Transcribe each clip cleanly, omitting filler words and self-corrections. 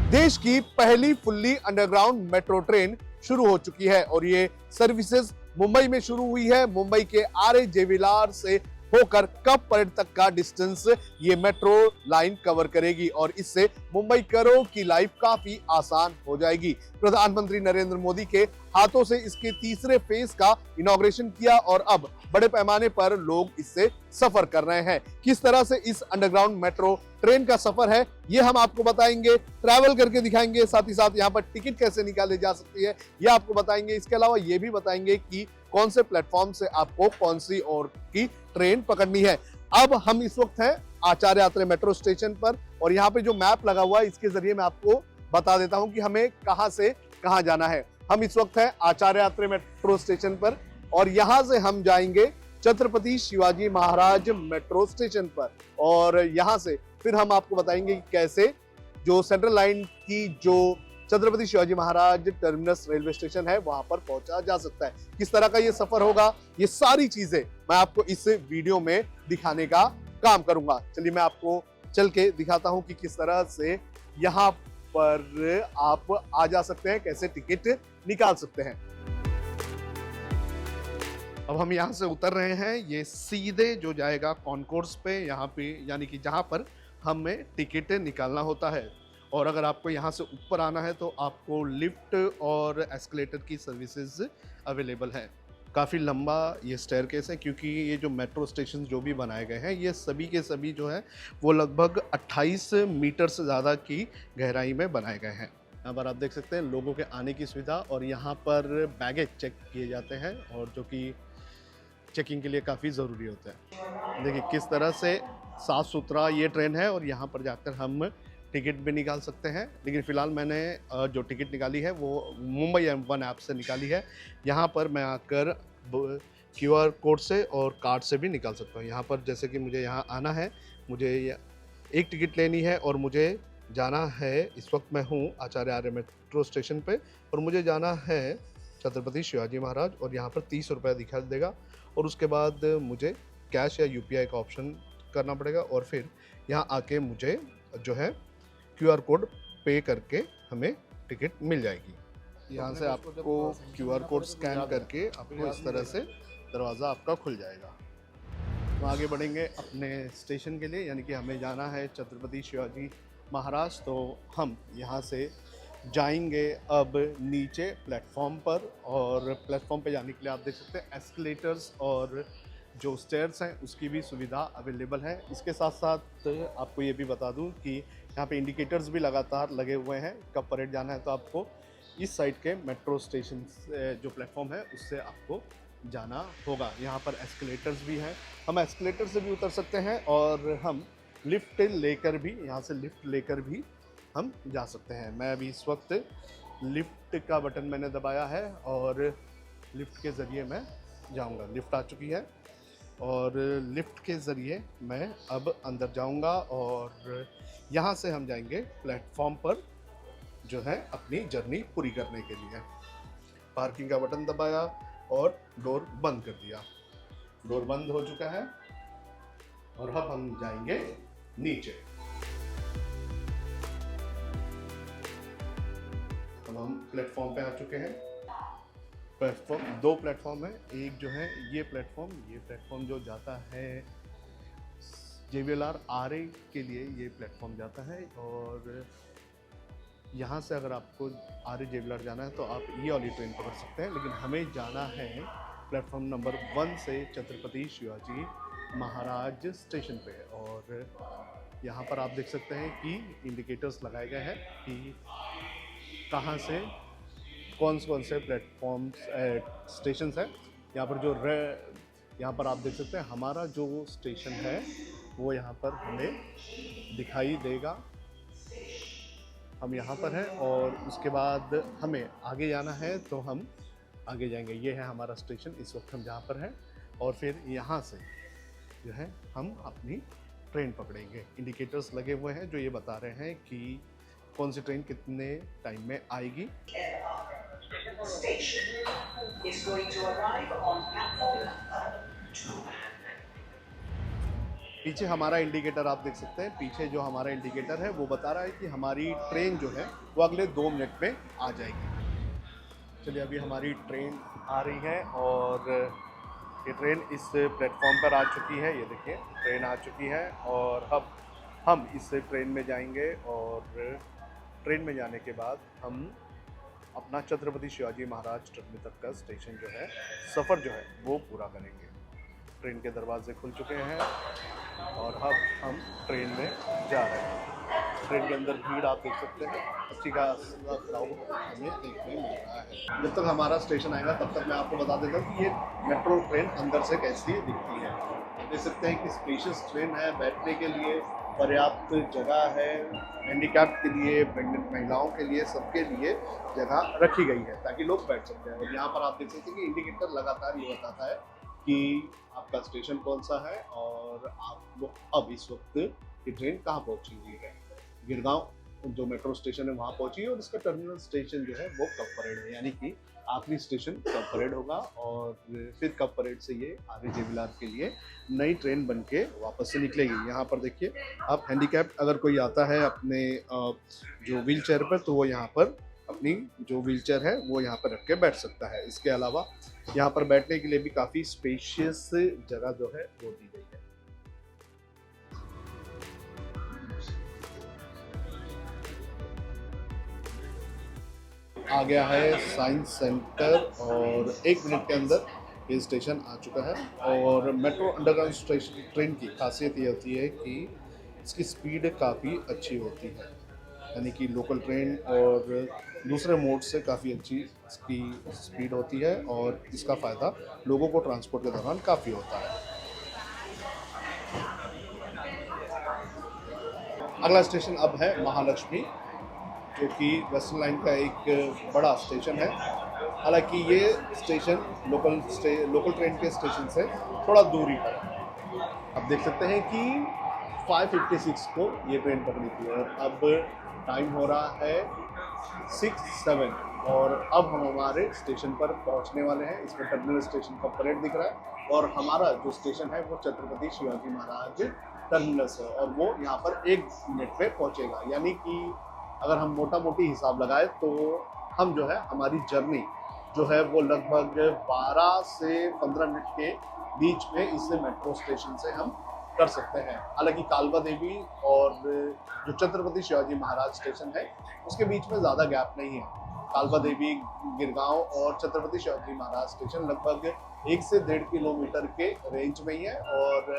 देश की पहली फुल्ली अंडरग्राउंड मेट्रो ट्रेन शुरू हो चुकी है और ये सर्विसेज मुंबई में शुरू हुई है। मुंबई के आरए जेविलार से होकर कप परेड तक का डिस्टेंस ये मेट्रो लाइन कवर करेगी और इससे मुंबईकरों की लाइफ काफी आसान हो जाएगी। प्रधानमंत्री नरेंद्र मोदी के हाथों से इसके तीसरे फेज का इनॉग्रेशन किया और अब बड़े पैमाने पर लोग इससे सफर कर रहे हैं। किस तरह से इस अंडरग्राउंड मेट्रो ट्रेन का सफर है ये हम आपको बताएंगे, ट्रैवल करके दिखाएंगे, साथ ही साथ यहाँ पर टिकट कैसे निकाले जा सकती है ये आपको बताएंगे। इसके अलावा ये भी बताएंगे कि कौन से प्लेटफॉर्म से आपको कौन सी और की ट्रेन पकड़नी है। अब हम इस वक्त हैं आचार्य यात्रे मेट्रो स्टेशन पर और यहाँ पे जो मैप लगा हुआ है इसके जरिए मैं आपको बता देता हूँ कि हमें कहाँ से कहाँ जाना है। हम इस वक्त हैं आचार्य यात्रे मेट्रो स्टेशन पर और यहाँ से हम जाएंगे छत्रपति शिवाजी महाराज मेट्रो स्टेशन पर और यहाँ से फिर हम आपको बताएंगे कि कैसे जो सेंट्रल लाइन की जो Chhatrapati Shivaji Maharaj terminus railway station है वहां पर पहुंचा जा सकता है। किस तरह का ये सफर होगा ये सारी चीजें मैं आपको इस वीडियो में दिखाने का काम करूंगा। चलिए मैं आपको चल के दिखाता हूं कि किस तरह से यहाँ पर आप आ जा सकते हैं, कैसे टिकट निकाल सकते हैं। अब हम यहाँ से उतर रहे हैं, ये सीधे जो जाएगा कॉन्कोर्स पे, यहाँ पे यानी कि जहाँ पर हमें टिकट निकालना होता है। और अगर आपको यहाँ से ऊपर आना है तो आपको लिफ्ट और एस्केलेटर की सर्विसेज अवेलेबल है। काफ़ी लंबा ये स्टेयरकेस है क्योंकि ये जो मेट्रो स्टेशन जो भी बनाए गए हैं ये सभी के सभी जो है वो लगभग 28 मीटर से ज़्यादा की गहराई में बनाए गए हैं। यहाँ पर आप देख सकते हैं लोगों के आने की सुविधा और यहाँ पर बैगेज चेक किए जाते हैं और जो कि चेकिंग के लिए काफ़ी ज़रूरी होता है। देखिए किस तरह से साफ़ सुथरा ये ट्रेन है और यहाँ पर जाकर हम टिकट भी निकाल सकते हैं। लेकिन फ़िलहाल मैंने जो टिकट निकाली है वो मुंबई M1 ऐप से निकाली है। यहाँ पर मैं आकर QR कोड से और कार्ड से भी निकाल सकता हूँ। यहाँ पर जैसे कि मुझे यहाँ आना है, मुझे एक टिकट लेनी है और मुझे जाना है, इस वक्त मैं हूँ आचार्य आर्य मेट्रो स्टेशन पे और मुझे जाना है छत्रपति शिवाजी महाराज और यहाँ पर 30 रुपये दिखा देगा और उसके बाद मुझे कैश या UPI का ऑप्शन करना पड़ेगा और फिर यहाँ आके मुझे जो है QR कोड पे करके हमें टिकट मिल जाएगी। यहाँ से आपको QR कोड स्कैन करके आपको इस तरह से दरवाज़ा आपका खुल जाएगा। तो आगे बढ़ेंगे अपने स्टेशन के लिए, यानी कि हमें जाना है छत्रपति शिवाजी महाराज। तो हम यहाँ से जाएंगे अब नीचे प्लेटफॉर्म पर और प्लेटफॉर्म पे जाने के लिए आप देख सकते हैं एस्केलेटर्स और जो स्टेयर्स हैं उसकी भी सुविधा अवेलेबल है। इसके साथ साथ आपको ये भी बता दूं कि यहाँ पे इंडिकेटर्स भी लगातार लगे हुए हैं। कब परेड जाना है तो आपको इस साइड के मेट्रो स्टेशन जो प्लेटफॉर्म है उससे आपको जाना होगा। यहाँ पर एस्केलेटर्स भी हैं, हम एस्केलेटर से भी उतर सकते हैं और हम लिफ्ट लेकर भी यहाँ से लिफ्ट लेकर भी हम जा सकते हैं। मैं अभी इस वक्त लिफ्ट का बटन मैंने दबाया है और लिफ्ट के ज़रिए मैं जाऊंगा। लिफ्ट आ चुकी है और लिफ्ट के ज़रिए मैं अब अंदर जाऊंगा और यहाँ से हम जाएंगे प्लेटफॉर्म पर जो है अपनी जर्नी पूरी करने के लिए। पार्किंग का बटन दबाया और डोर बंद कर दिया। डोर बंद हो चुका है और अब हम जाएंगे नीचे। अब हम प्लेटफॉर्म पे आ चुके हैं। प्लेटफॉर्म 2 प्लेटफॉर्म है, एक जो है ये प्लेटफॉर्म जो जाता है JVLR RA के लिए ये प्लेटफॉर्म जाता है और यहाँ से अगर आपको RA JVLR जाना है तो आप ये वाली ट्रेन पकड़ सकते हैं। लेकिन हमें जाना है प्लेटफॉर्म नंबर 1 से छत्रपति शिवाजी महाराज स्टेशन पे और यहाँ पर आप देख सकते हैं कि इंडिकेटर्स लगाए गए हैं कि कहाँ से कौन से प्लेटफॉर्म्स स्टेशन है। यहाँ पर यहाँ पर आप देख सकते हैं हमारा जो स्टेशन है वो यहाँ पर हमें दिखाई देगा। हम यहाँ पर हैं और उसके बाद हमें आगे जाना है तो हम आगे जाएंगे। ये है हमारा स्टेशन, इस वक्त हम जहाँ पर हैं और फिर यहाँ से जो है हम अपनी ट्रेन पकड़ेंगे। इंडिकेटर्स लगे हुए हैं जो ये बता रहे हैं कि कौन सी ट्रेन कितने टाइम में आएगी। पीछे हमारा इंडिकेटर आप देख सकते हैं, पीछे जो हमारा इंडिकेटर है वो बता रहा है कि हमारी ट्रेन जो है वो अगले 2 मिनट में आ जाएगी। चलिए अभी हमारी ट्रेन आ रही है और ये ट्रेन इस प्लेटफॉर्म पर आ चुकी है। ये देखिए ट्रेन आ चुकी है और अब हम इस ट्रेन में जाएंगे और ट्रेन में जाने के बाद हम अपना छत्रपति शिवाजी महाराज टर्मिनस तक का स्टेशन जो है, सफ़र जो है वो पूरा करेंगे। ट्रेन के दरवाजे खुल चुके हैं और अब हम ट्रेन में जा रहे हैं। ट्रेन के अंदर भीड़ आप देख सकते हैं, अच्छी खासा क्राउड हमें देखने मिल रहा है। जब तक हमारा स्टेशन आएगा तब तक मैं आपको बता देता हूँ कि ये मेट्रो ट्रेन अंदर से कैसी दिखती है। देख सकते हैं कि स्पेशियस ट्रेन है, बैठने के लिए पर्याप्त जगह है, हैंडीकैप के लिए, प्रेग्नेंट महिलाओं के लिए, सबके लिए जगह रखी गई है ताकि लोग बैठ सकते हैं। और यहाँ पर आप देख सकते हैं कि इंडिकेटर लगातार ये बताता है कि आपका स्टेशन कौन सा है और आप लोग अब इस वक्त की ट्रेन कहाँ पहुँची हुई है। गिरगांव जो मेट्रो स्टेशन है वहाँ पहुँची है और इसका टर्मिनल स्टेशन जो है वो कब परेड है, यानी कि आखिरी स्टेशन कब परेड होगा और फिर कब परेड से ये आगे जेविलार के लिए नई ट्रेन बन के वापस से निकलेगी। यहाँ पर देखिए आप हैंडीकैप अगर कोई आता है अपने जो व्हील चेयर पर, तो वो यहाँ पर अपनी जो व्हील चेयर है वो यहाँ पर रख के बैठ सकता है। इसके अलावा यहाँ पर बैठने के लिए भी काफ़ी स्पेशियस जगह जो है वो दी गई है। आ गया है साइंस सेंटर और 1 मिनट के अंदर ये स्टेशन आ चुका है। और मेट्रो अंडरग्राउंड स्टेशन ट्रेन की खासियत ये होती है कि इसकी स्पीड काफ़ी अच्छी होती है, यानी कि लोकल ट्रेन और दूसरे मोड से काफ़ी अच्छी इसकी स्पीड होती है और इसका फ़ायदा लोगों को ट्रांसपोर्ट के दौरान काफ़ी होता है। अगला स्टेशन अब है महालक्ष्मी, जो कि वेस्टर्न लाइन का एक बड़ा स्टेशन है। हालांकि ये स्टेशन लोकल ट्रेन के स्टेशन से थोड़ा दूरी पर है। आप देख सकते हैं कि 5:56 को ये ट्रेन पकड़ी थी और अब टाइम हो रहा है 6:07 और अब हम हमारे स्टेशन पर पहुंचने वाले हैं। इसमें टर्मिनल स्टेशन का परेड दिख रहा है और हमारा जो स्टेशन है वो छत्रपति शिवाजी महाराज टर्मिनस है और वो यहाँ पर 1 मिनट में पहुँचेगा। यानी कि अगर हम मोटा मोटी हिसाब लगाए तो हम जो है हमारी जर्नी जो है वो लगभग 12 से 15 मिनट के बीच में इस मेट्रो स्टेशन से हम कर सकते हैं। हालांकि कालवा देवी और जो छत्रपति शिवाजी महाराज स्टेशन है उसके बीच में ज़्यादा गैप नहीं है। कालवा देवी, गिरगांव और छत्रपति शिवाजी महाराज स्टेशन लगभग 1 से 1.5 किलोमीटर के रेंज में ही है और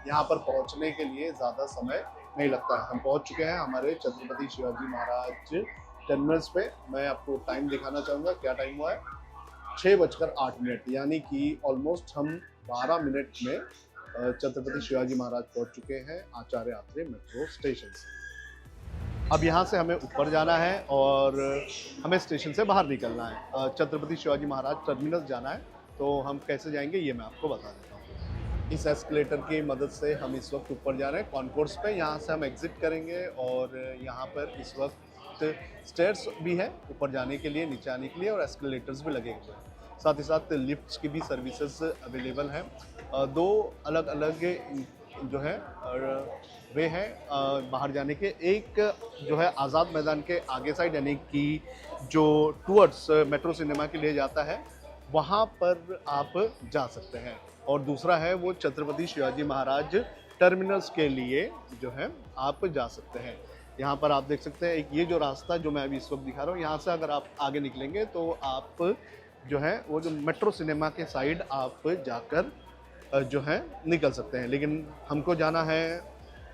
यहाँ पर पहुँचने के लिए ज़्यादा समय नहीं लगता है। हम पहुँच चुके हैं हमारे छत्रपति शिवाजी महाराज टर्मिनस पे। मैं आपको टाइम दिखाना चाहूँगा, क्या टाइम हुआ है, 6:08, यानी कि ऑलमोस्ट हम 12 मिनट में छत्रपति शिवाजी महाराज पहुँच चुके हैं आचार्य आत्रे मेट्रो स्टेशन से। अब यहाँ से हमें ऊपर जाना है और हमें स्टेशन से बाहर निकलना है। छत्रपति शिवाजी महाराज टर्मिनस जाना है, तो हम कैसे जाएंगे ये मैं आपको बता देता हूँ। इस एस्केलेटर की मदद से हम इस वक्त ऊपर जा रहे हैं कॉन्कोर्स पे। यहाँ से हम एग्जिट करेंगे और यहाँ पर इस वक्त स्टेयर्स भी है ऊपर जाने के लिए, नीचे आने के लिए, और एस्केलेटर्स भी लगे हुए हैं। साथ ही साथ लिफ्ट्स की भी सर्विसेज अवेलेबल हैं। 2 अलग अलग जो है वे हैं बाहर जाने के। एक जो है आज़ाद मैदान के आगे साइड, यानी कि जो टूवर्ड्स मेट्रो सिनेमा के लिए जाता है वहाँ पर आप जा सकते हैं, और दूसरा है वो छत्रपति शिवाजी महाराज टर्मिनस के लिए जो है आप जा सकते हैं। यहाँ पर आप देख सकते हैं एक ये जो रास्ता जो मैं अभी इस वक्त दिखा रहा हूँ, यहाँ से अगर आप आगे निकलेंगे तो आप जो है वो जो मेट्रो सिनेमा के साइड आप जाकर जो है निकल सकते हैं। लेकिन हमको जाना है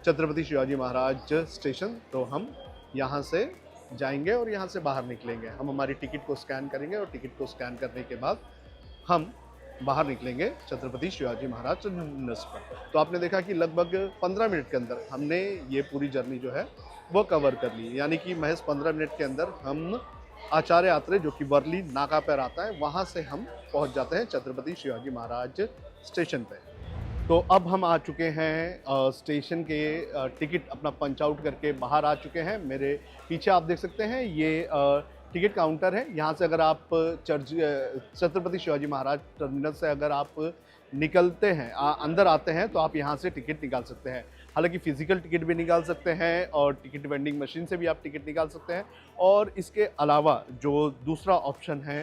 छत्रपति शिवाजी महाराज स्टेशन, तो हम यहाँ से जाएंगे और यहाँ से बाहर निकलेंगे। हम हमारी टिकट को स्कैन करेंगे और टिकट को स्कैन करने के बाद हम बाहर निकलेंगे छत्रपति शिवाजी महाराज टर्मिनस पर। तो आपने देखा कि लगभग 15 मिनट के अंदर हमने ये पूरी जर्नी जो है वो कवर कर ली, यानी कि महज 15 मिनट के अंदर हम आचार्य आत्रे जो कि वर्ली नाका पर आता है वहाँ से हम पहुँच जाते हैं छत्रपति शिवाजी महाराज स्टेशन पे। तो अब हम आ चुके हैं स्टेशन के टिकट अपना पंच आउट करके बाहर आ चुके हैं। मेरे पीछे आप देख सकते हैं ये टिकट काउंटर है। यहाँ से अगर आप छत्रपति शिवाजी महाराज टर्मिनस से अगर आप निकलते हैं अंदर आते हैं तो आप यहाँ से टिकट निकाल सकते हैं। हालांकि फ़िज़िकल टिकट भी निकाल सकते हैं और टिकट वेंडिंग मशीन से भी आप टिकट निकाल सकते हैं। और इसके अलावा जो दूसरा ऑप्शन है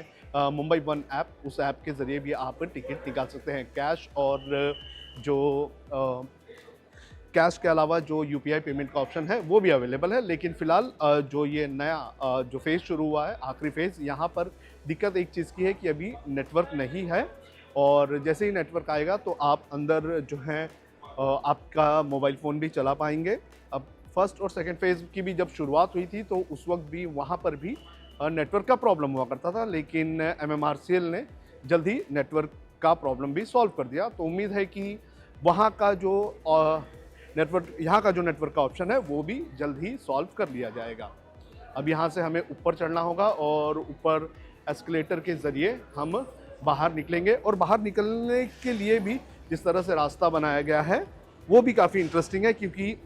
मुंबई वन ऐप, उस ऐप के ज़रिए भी आप टिकट निकाल सकते हैं। कैश और जो कैश के अलावा जो यूपीआई पेमेंट का ऑप्शन है वो भी अवेलेबल है। लेकिन फ़िलहाल जो ये नया जो फ़ेज़ शुरू हुआ है, आखिरी फ़ेज़, यहाँ पर दिक्कत एक चीज़ की है कि अभी नेटवर्क नहीं है। और जैसे ही नेटवर्क आएगा तो आप अंदर जो है आपका मोबाइल फ़ोन भी चला पाएंगे। अब फर्स्ट और सेकंड फ़ेज़ की भी जब शुरुआत हुई थी तो उस वक्त भी वहाँ पर भी नेटवर्क का प्रॉब्लम हुआ करता था, लेकिन एमएमआरसीएल ने जल्द ही नेटवर्क का प्रॉब्लम भी सॉल्व कर दिया। तो उम्मीद है कि वहाँ का जो नेटवर्क, यहाँ का जो नेटवर्क का ऑप्शन है वो भी जल्द ही सॉल्व कर लिया जाएगा। अब यहाँ से हमें ऊपर चढ़ना होगा और ऊपर एस्केलेटर के ज़रिए हम बाहर निकलेंगे। और बाहर निकलने के लिए भी जिस तरह से रास्ता बनाया गया है वो भी काफ़ी इंटरेस्टिंग है, क्योंकि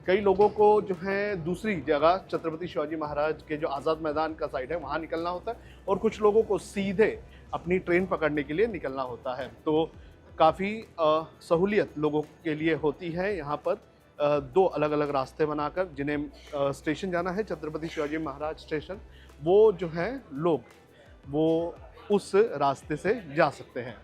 कई लोगों को जो है दूसरी जगह छत्रपति शिवाजी महाराज के जो आज़ाद मैदान का साइड है वहाँ निकलना होता है, और कुछ लोगों को सीधे अपनी ट्रेन पकड़ने के लिए निकलना होता है। तो काफ़ी सहूलियत लोगों के लिए होती है यहाँ पर। दो अलग अलग रास्ते बनाकर, जिन्हें स्टेशन जाना है छत्रपति शिवाजी महाराज स्टेशन, वो जो है लोग वो उस रास्ते से जा सकते हैं।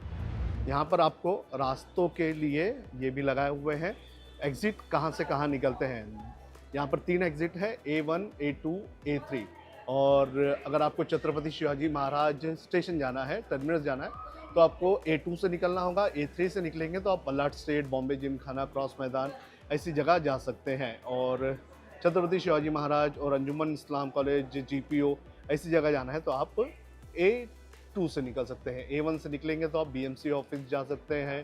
यहाँ पर आपको रास्तों के लिए ये भी लगाए हुए हैं एग्ज़िट कहाँ से कहाँ निकलते हैं। यहाँ पर 3 एग्ज़िट है, A1, A2, A3। और अगर आपको छत्रपति शिवाजी महाराज स्टेशन जाना है, टर्मिनस जाना है, तो आपको A2 से निकलना होगा। A3 से निकलेंगे तो आप पल्लाट स्ट्रीट, बॉम्बे जिमखाना, क्रॉस मैदान, ऐसी जगह जा सकते हैं। और छत्रपति शिवाजी महाराज और अंजुमन इस्लाम कॉलेज, GPO, ऐसी जगह जाना है तो आप A2 से निकल सकते हैं। A1 से निकलेंगे तो आप BMC ऑफिस जा सकते हैं।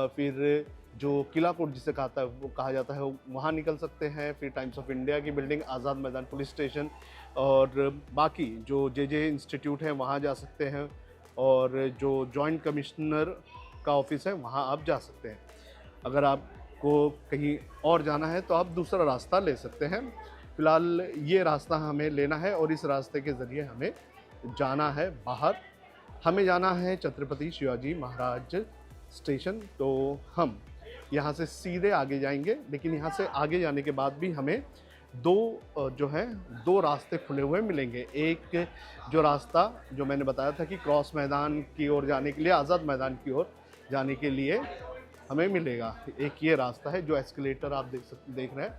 फिर जो किला कोट जिसे कहा जाता है वहाँ निकल सकते हैं। फिर टाइम्स ऑफ इंडिया की बिल्डिंग, आज़ाद मैदान पुलिस स्टेशन, और बाकी जो JJ इंस्टीट्यूट है वहाँ जा सकते हैं। और जो जॉइंट कमिश्नर का ऑफिस है वहाँ आप जा सकते हैं। अगर आपको कहीं और जाना है तो आप दूसरा रास्ता ले सकते हैं। फ़िलहाल ये रास्ता हमें लेना है और इस रास्ते के ज़रिए हमें जाना है बाहर। हमें जाना है छत्रपति शिवाजी महाराज स्टेशन। तो हम यहाँ से सीधे आगे जाएंगे, लेकिन यहाँ से आगे जाने के बाद भी हमें दो रास्ते खुले हुए मिलेंगे। एक जो रास्ता जो मैंने बताया था कि क्रॉस मैदान की ओर जाने के लिए, आज़ाद मैदान की ओर जाने के लिए हमें मिलेगा। एक ये रास्ता है जो एस्केलेटर आप देख रहे हैं,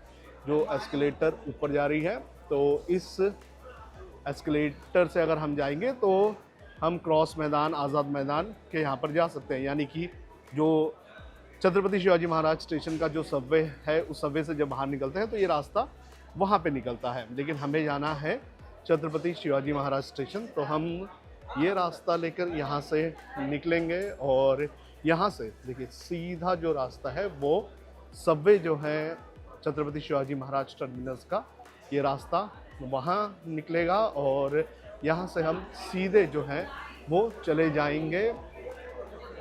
जो एस्केलेटर ऊपर जा रही है। तो इस एस्केलेटर से अगर हम जाएंगे तो हम क्रॉस मैदान, आज़ाद मैदान के यहाँ पर जा सकते हैं। यानी कि जो छत्रपति शिवाजी महाराज स्टेशन का जो सबवे है, उस सबवे से जब बाहर निकलते हैं तो ये रास्ता वहाँ पे निकलता है। लेकिन हमें जाना है छत्रपति शिवाजी महाराज स्टेशन, तो हम ये रास्ता लेकर यहाँ से निकलेंगे। और यहाँ से देखिए सीधा जो रास्ता है वो सबवे जो है छत्रपति शिवाजी महाराज टर्मिनस का, ये रास्ता वहाँ निकलेगा। और यहाँ से हम सीधे जो है वो चले जाएंगे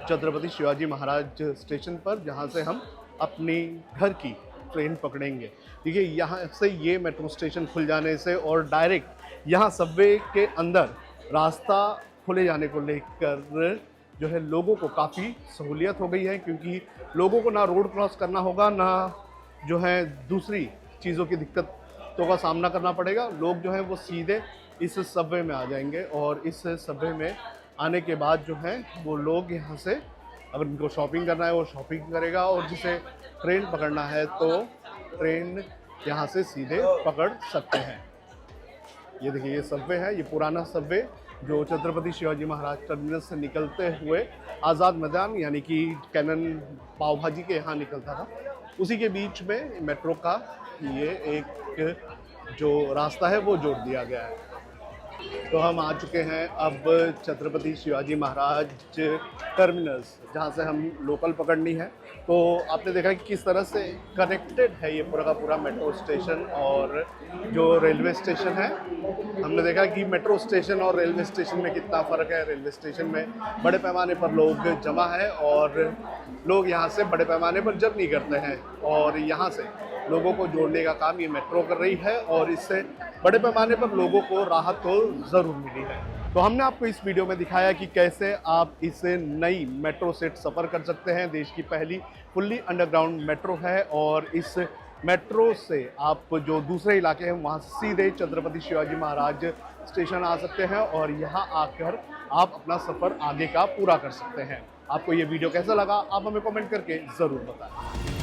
छत्रपति शिवाजी महाराज स्टेशन पर, जहाँ से हम अपनी घर की ट्रेन पकड़ेंगे। देखिए यहाँ से ये मेट्रो स्टेशन खुल जाने से और डायरेक्ट यहाँ सबवे के अंदर रास्ता खुले जाने को लेकर जो है लोगों को काफ़ी सहूलियत हो गई है, क्योंकि लोगों को ना रोड क्रॉस करना होगा, ना जो है दूसरी चीज़ों की दिक्कतों का सामना करना पड़ेगा। लोग जो है वो सीधे इस सबवे में आ जाएंगे और इस सबवे में आने के बाद जो है वो लोग यहाँ से, अगर उनको शॉपिंग करना है वो शॉपिंग करेगा, और जिसे ट्रेन पकड़ना है तो ट्रेन यहाँ से सीधे पकड़ सकते हैं। ये देखिए ये सबवे है, ये पुराना सबवे जो छत्रपति शिवाजी महाराज टर्मिनस से निकलते हुए आज़ाद मैदान यानी कि कैनन पाव भाजी के यहाँ निकलता था, उसी के बीच में मेट्रो का ये एक जो रास्ता है वो जोड़ दिया गया है। तो हम आ चुके हैं अब छत्रपति शिवाजी महाराज टर्मिनस, जहाँ से हम लोकल पकड़नी है। तो आपने देखा कि किस तरह से कनेक्टेड है ये पूरा का पूरा मेट्रो स्टेशन और जो रेलवे स्टेशन है। हमने देखा कि मेट्रो स्टेशन और रेलवे स्टेशन में कितना फ़र्क है। रेलवे स्टेशन में बड़े पैमाने पर लोग जमा है और लोग यहाँ से बड़े पैमाने पर जर्नी करते हैं, और यहाँ से लोगों को जोड़ने का काम ये मेट्रो कर रही है, और इससे बड़े पैमाने पर लोगों को राहत तो ज़रूर मिली है। तो हमने आपको इस वीडियो में दिखाया कि कैसे आप इस नई मेट्रो से सफ़र कर सकते हैं। देश की पहली फुल्ली अंडरग्राउंड मेट्रो है और इस मेट्रो से आप जो दूसरे इलाके हैं वहाँ सीधे छत्रपति शिवाजी महाराज स्टेशन आ सकते हैं और यहाँ आकर आप अपना सफ़र आगे का पूरा कर सकते हैं। आपको ये वीडियो कैसा लगा आप हमें कमेंट करके ज़रूर बताएं।